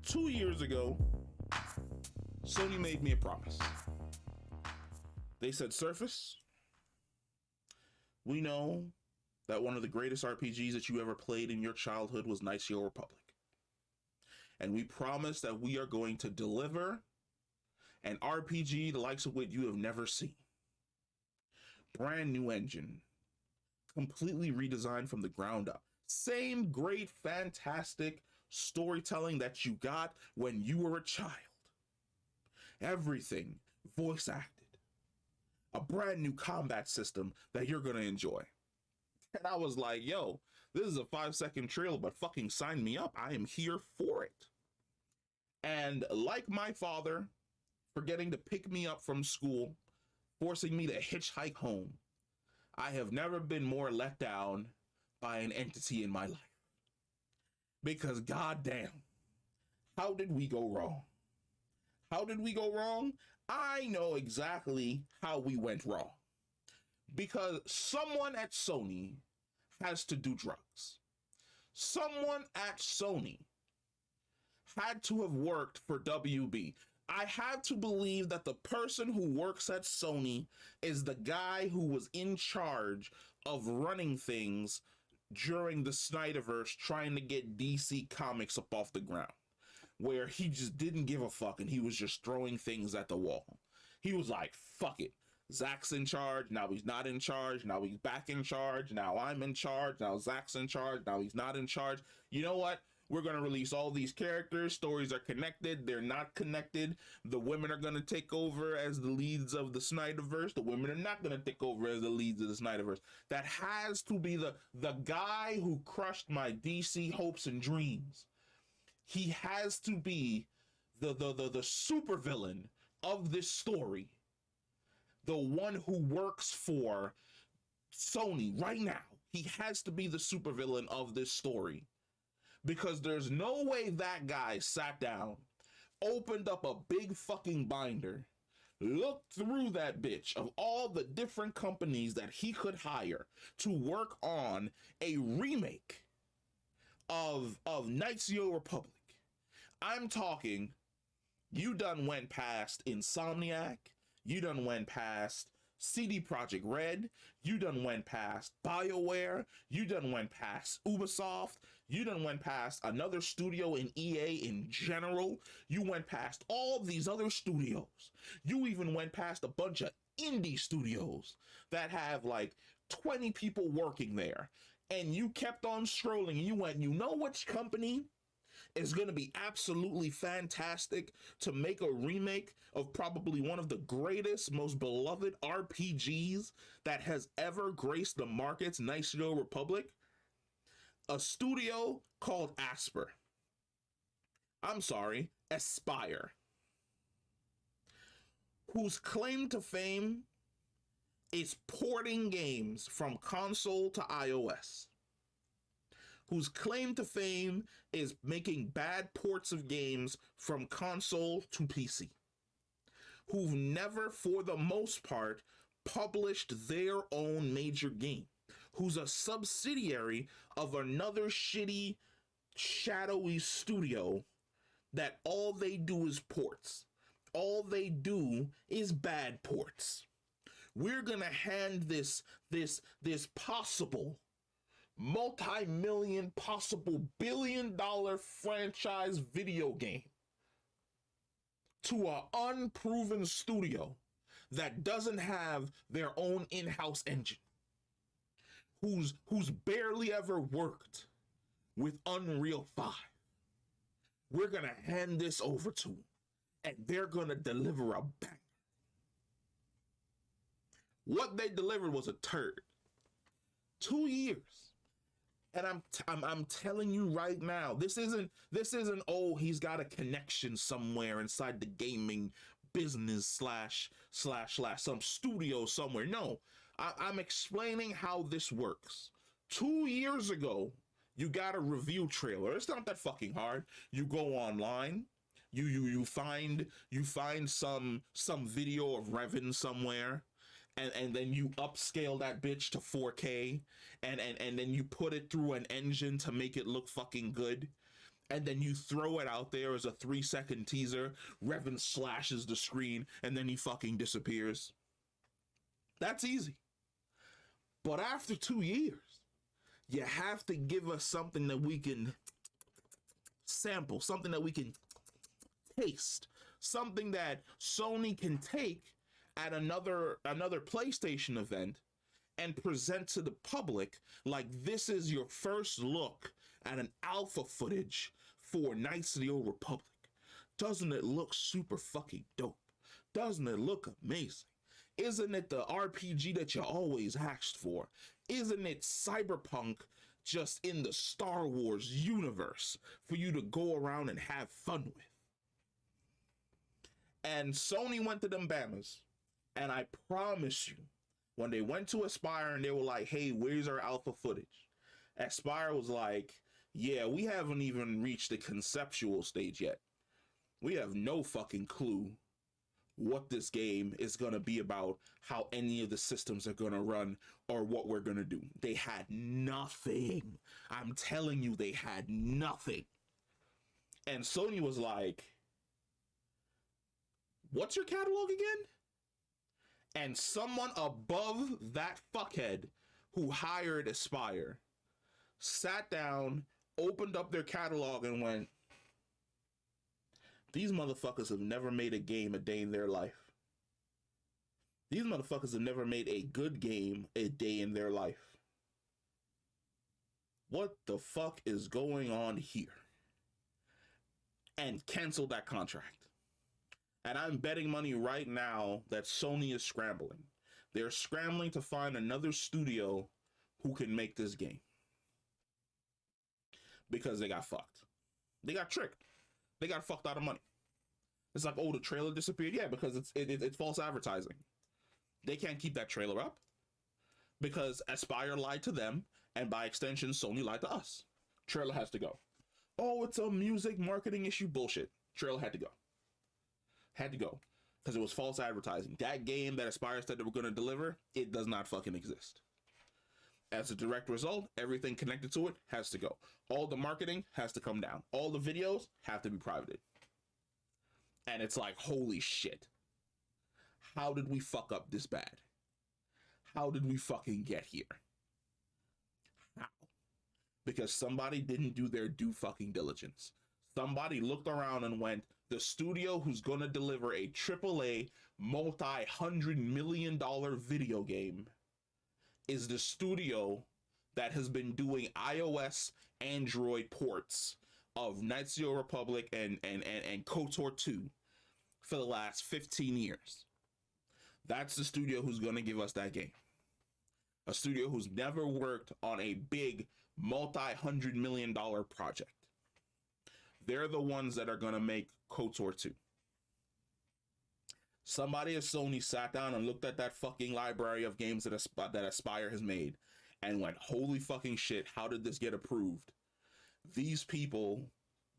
2 years ago, Sony made me a promise. They said, Surface, we know that one of the greatest RPGs that you ever played in your childhood was Knights of the Old Republic. And we promise that we are going to deliver an RPG the likes of what you have never seen. Brand new engine, completely redesigned from the ground up. Same great, fantastic storytelling that you got when you were a child. Everything voice acted. A brand new combat system that you're going to enjoy. And I was like, yo, this is a 5-second trailer, but fucking sign me up. I am here for it. And like my father, forgetting to pick me up from school, forcing me to hitchhike home, I have never been more let down by an entity in my life. Because goddamn, how did we go wrong? How did we go wrong? I know exactly how we went wrong. Because someone at Sony has to do drugs. Someone at Sony had to have worked for WB. I have to believe that the person who works at Sony is the guy who was in charge of running things during the Snyderverse, trying to get DC Comics up off the ground, where he just didn't give a fuck and he was just throwing things at the wall. He was like, fuck it. Zach's in charge. Now he's not in charge. Now he's back in charge. Now I'm in charge. Now Zach's in charge. Now he's not in charge. You know what? We're going to release all these characters. Stories are connected. They're not connected. The women are going to take over as the leads of the Snyderverse. The women are not going to take over as the leads of the Snyderverse. That has to be the guy who crushed my DC hopes and dreams. He has to be the supervillain of this story. The one who works for Sony right now. He has to be the supervillain of this story. Because there's no way that guy sat down, opened up a big fucking binder, looked through that bitch of all the different companies that he could hire to work on a remake of Knights of the Old Republic. I'm talking, you done went past Insomniac, you done went past CD Projekt Red, you done went past BioWare, you done went past Ubisoft, you done went past another studio in EA in general, you went past all these other studios, you even went past a bunch of indie studios that have like 20 people working there, and you kept on scrolling and you went, you know which company is going to be absolutely fantastic to make a remake of probably one of the greatest, most beloved RPGs that has ever graced the markets, Knights of the Old Republic? A studio called Aspire, whose claim to fame is porting games from console to iOS. Whose claim to fame is making bad ports of games from console to PC. Who've never, for the most part, published their own major game. Who's a subsidiary of another shitty, shadowy studio that all they do is ports. All they do is bad ports. We're gonna hand this possible multi-million, possible billion-dollar franchise video game to an unproven studio that doesn't have their own in-house engine, who's barely ever worked with Unreal 5. We're gonna hand this over to them, and they're gonna deliver a bang. What they delivered was a turd. 2 years. And I'm telling you right now, this isn't oh, he's got a connection somewhere inside the gaming business slash some studio somewhere. No, I'm explaining how this works. 2 years ago, you got a review trailer. It's not that fucking hard. You go online, you find some video of Revan somewhere. And then you upscale that bitch to 4K and then you put it through an engine to make it look fucking good. and then you throw it out there as a 3-second teaser. Revan slashes the screen and then he fucking disappears. That's easy. But after 2 years, you have to give us something that we can sample, something that we can taste, something that Sony can take at another PlayStation event and present to the public like this is your first look at an alpha footage for Knights of the Old Republic. Doesn't it look super fucking dope? Doesn't it look amazing? Isn't it the RPG that you always asked for? Isn't it cyberpunk just in the Star Wars universe for you to go around and have fun with? And Sony went to them Bamas, and I promise you, when they went to Aspire and they were like, hey, where's our alpha footage? Aspire was like, yeah, we haven't even reached the conceptual stage yet. We have no fucking clue what this game is going to be about, how any of the systems are going to run, or what we're going to do. They had nothing. I'm telling you, they had nothing. And Sony was like, what's your catalog again? And someone above that fuckhead who hired Aspire sat down, opened up their catalog, and went, these motherfuckers have never made a game a day in their life. These motherfuckers have never made a good game a day in their life. What the fuck is going on here? And canceled that contract. And I'm betting money right now that Sony is scrambling. They're scrambling to find another studio who can make this game. Because they got fucked. They got tricked. They got fucked out of money. It's like, oh, the trailer disappeared. Yeah, because it's false advertising. They can't keep that trailer up because Aspire lied to them, and by extension, Sony lied to us. Trailer has to go. Oh, it's a music marketing issue. Bullshit. Trailer had to go. Had to go because it was false advertising. That game that Aspire said they were going to deliver, it does not fucking exist. As a direct result, everything connected to it has to go. All the marketing has to come down. All the videos have to be privated. And it's like, holy shit. How did we fuck up this bad? How did we fucking get here? How? Because somebody didn't do their due fucking diligence. Somebody looked around and went, the studio who's going to deliver a AAA multi-$100 million video game is the studio that has been doing iOS, Android ports of Knights of the Old Republic and KOTOR 2 for the last 15 years. That's the studio who's going to give us that game. A studio who's never worked on a big multi-$100 million project. They're the ones that are going to make KOTOR 2. Somebody at Sony sat down and looked at that fucking library of games that Aspire has made and went, holy fucking shit, how did this get approved? These people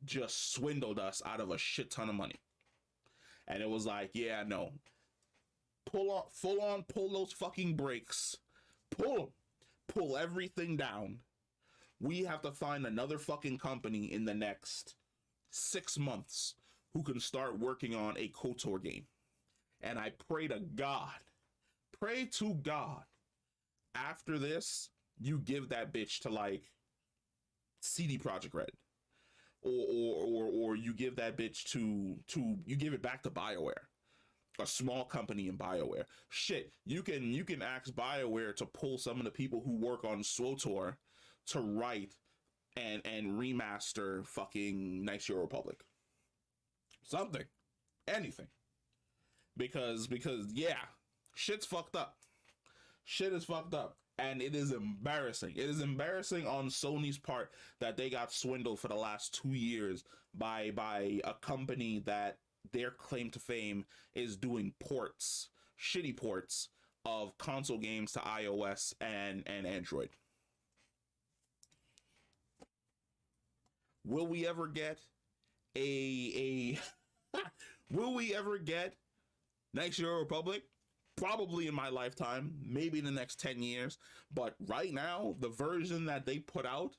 just swindled us out of a shit ton of money. And it was like, yeah, no. Pull those fucking brakes. Pull everything down. We have to find another fucking company in the next 6 months who can start working on a KOTOR game. And I pray to God, after this, you give that bitch to like CD Projekt Red, or you give that bitch to you give it back to BioWare, a small company in BioWare. Shit, you can ask BioWare to pull some of the people who work on SWTOR to write and remaster fucking Knights of the Old Republic. Something, anything. Because yeah, shit's fucked up. Shit is fucked up. And it is embarrassing. It is embarrassing on Sony's part that they got swindled for the last 2 years by a company that their claim to fame is doing ports, shitty ports of console games to iOS and Android. Will we ever get will we ever get Knights of the Old Republic? Probably in my lifetime, maybe in the next 10 years. But right now, the version that they put out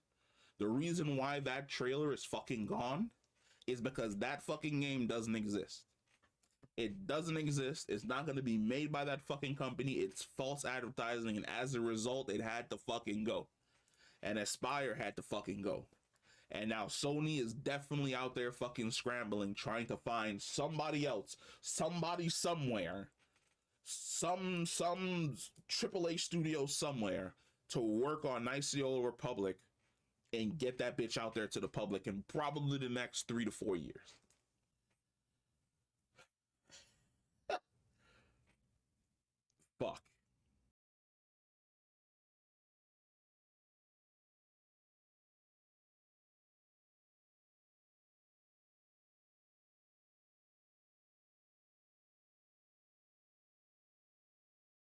The reason why that trailer is fucking gone is because that fucking game doesn't exist. It doesn't exist. It's not going to be made by that fucking company. It's false advertising, and as a result, it had to fucking go. And Aspire had to fucking go. And now Sony is definitely out there fucking scrambling, trying to find somebody else, somebody somewhere, some AAA studio somewhere to work on Knights of the Old Republic and get that bitch out there to the public in probably the next 3 to 4 years. Fuck.